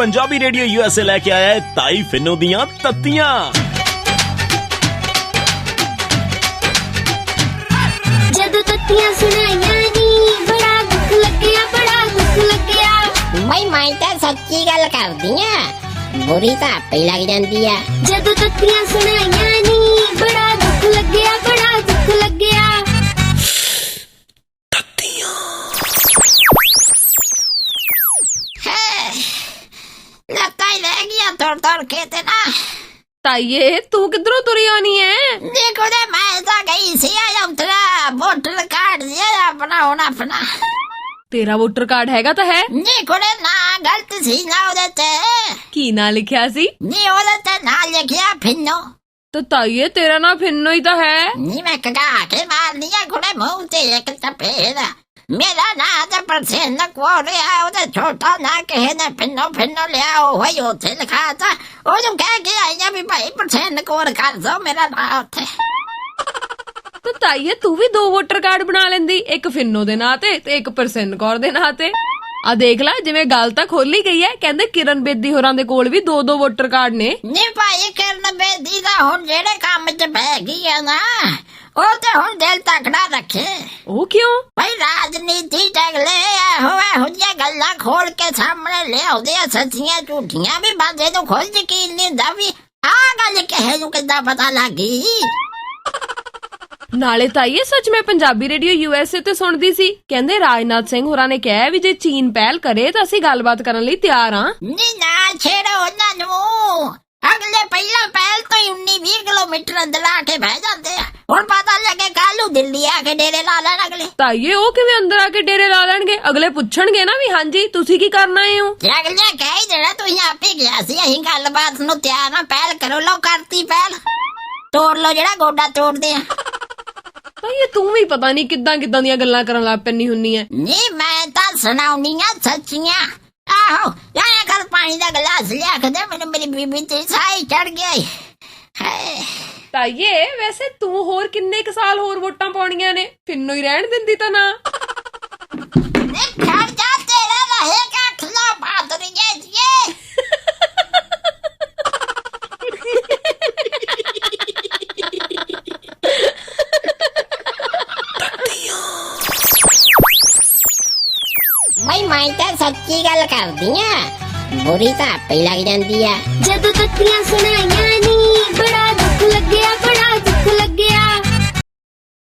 Punjabi radio USA लेके आया है ताई फिनो दियां तत्तियां। जदों तत्तियां सुनाइयां नी बड़ा दुख लग्या, बड़ा दुख लग्या। मैं तो सच्ची गल करदी आ, बुरी तो आपे लग जांदी आ। जदों तत्तियां सुनाइयां नी बड़ा दुख लग्या, बड़ा दुख लग्या। तोड़ के ते ना ताइये तू किधरों तुरी आनी है? देखो दे मैं तो गई सी उतरा वोटर कार्ड दिया अपना होना अपना। तेरा वोटर कार्ड हैगा तो है? देखो दे ना गलत सी ना ओदे ते की ना लिखिया सी? नी ओदे ते ना लिखिया फिन्नो। तो ताइये तेरा ना फिन्नो ही तो है। नी मैं कगा के मार लिया घोड़े मुंह ते एक चपेड़ा। मेरा ना तो परसेंट को लिया उधर छोटा ना कहे ना फिन्नो फिन्नो लिया वही उसे लिखा था। वो जो कह के आई भी भाई परसेंट को कर दो मेरा ना उठे। तो ताइये तू भी 2 वोटर कार्ड बना लेंदी, एक फिन्नो दे नां ते एक परसेंट कौर दे नां ते। आ देख ला जिवें गल तां खोली गई है, कहंदे किरण बेदी होरां दे कोल भी 2-2 वोटर कार्ड ने। नी भाई किरण बेदी दा हुण जेड़े काम च बह गई है ना ਉਹ ਤੇ ਹੁਣ ਦਿਲ ਤਕੜਾ ਰੱਖੇ। ਉਹ ਕਿਉਂ? ਭਾਈ ਰਾਜਨੀਤੀ ਟਗਲੇ ਇਹੋ ਜਿਹੀਆਂ ਗੱਲਾਂ ਖੋਲ ਕੇ ਸਾਹਮਣੇ ਲਿਆਉਂਦੇ ਆ, ਸੱਚੀਆਂ ਝੂਠੀਆਂ ਵੀ ਬੰਦੇ ਨੂੰ ਖੁਦ ਯਕੀਨ ਨਹੀਂ ਹੁੰਦਾ ਵੀ ਆਹ ਗੱਲ ਕਿਸੇ ਨੂੰ ਕਿੱਦਾਂ ਪਤਾ ਲੱਗੀ। ਨਾਲੇ ਤਾਈਏ ਸੱਚ ਮੈਂ ਪੰਜਾਬੀ ਰੇਡੀਓ ਯੂਐਸਏ ਤੇ ਸੁਣਦੀ ਸੀ, ਕਹਿੰਦੇ ਰਾਜਨਾਥ ਸਿੰਘ ਹੋਰਾਂ ਨੇ ਕਿਹਾ ਵੀ ਜੇ ਚੀਨ ਪਹਿਲ ਕਰੇ ਤਾਂ ਅਸੀਂ ਗੱਲਬਾਤ ਕਰਨ ਲਈ ਤਿਆਰ ਹਾਂ। ਨੀ ਨਾ ਛੇੜੋ ਉਹਨਾਂ ਨੂੰ, ਅਗਲੇ ਪਹਿਲਾਂ ਪਹਿਲ ਤੋਂ ਹੀ 19-20 ਕਿਲੋਮੀਟਰ ਅੰਦਰ ਆ ਕੇ ਬਹਿ ਜਾਂਦੇ ਆ। ਹੁਣ ਪਤਾ ਲੱਗੇ ਕੱਲ ਨੂੰ ਦਿੱਲੀ ਆ ਕੇ ਡੇਰੇ ਲਾ ਲੈਣ ਅਗਲੇ। ਤਾਈਏ ਉਹ ਕਿਵੇਂ ਅੰਦਰ ਆ ਕੇ ਡੇਰੇ ਲਾ ਲੈਣਗੇ? ਅਗਲੇ ਪੁੱਛਣਗੇ ਨਾ ਵੀ ਹਾਂਜੀ ਤੁਸੀਂ ਕੀ ਕਰਨ ਆਏ ਹੋ। ਅਗਲੇ ਕਹਿ ਹੀ ਦੇਣਾ ਤੁਸੀਂ ਆਪੇ ਗਿਆ ਸੀ, ਅਸੀਂ ਗੱਲਬਾਤ ਨੂੰ ਤਿਆਰ ਆ, ਪਹਿਲ ਕਰੋ। ਲਓ ਕਰਤੀ ਪਹਿਲ, ਤੋੜ ਲਓ ਜਿਹੜਾ ਗੋਡਾ ਤੋੜਦੇ ਆ। ਤਾਈਏ ਤੂੰ ਵੀ ਪਤਾ ਨਹੀਂ ਕਿੱਦਾਂ ਦੀਆਂ ਗੱਲਾਂ ਕਰਨ ਲੱਗ ਪੈਣੀ ਹੁੰਨੀ ਐ। ਨੀ ਮੈਂ ਤਾਂ ਸੁਣਾਉਣੀਆਂ ਸੱਚੀਆਂ। ਆਹੋ ਜਾਇਆ ਕਰ ਪਾਣੀ ਦਾ ਗਲਾਸ ਲਿਆ ਕੇ ਦੇ ਮੈਨੂੰ, ਮੇਰੀ ਬੀਬੀ ਤੇ ਸਾਈ ਚੜ ਗਿਆ ਹੈ। ਤਾਈਏ ਵੈਸੇ ਤੂੰ ਹੋਰ ਕਿੰਨੇ ਕੁ ਸਾਲ ਹੋਰ ਵੋਟਾਂ ਪਾਉਣੀਆਂ ਨੇ? ਫਿੰਨੋ ਹੀ ਰਹਿਣ ਦਿੰਦੀ ਤਾਂ ਨਾ। ਖੜ ਜਾ ਤੇਰਾ ਰਹੇਗਾ ਖਲਾ ਬਾਦਰੀਏ ਜੀ। ਮੈਂ ਤਾਂ ਸੱਚੀ ਗੱਲ ਕਰਦੀ ਆ, बुरी तो आपे लग जाती है। जदों तत्तियां सुनाइयां नी बड़ा दुख लग्या, बड़ा दुख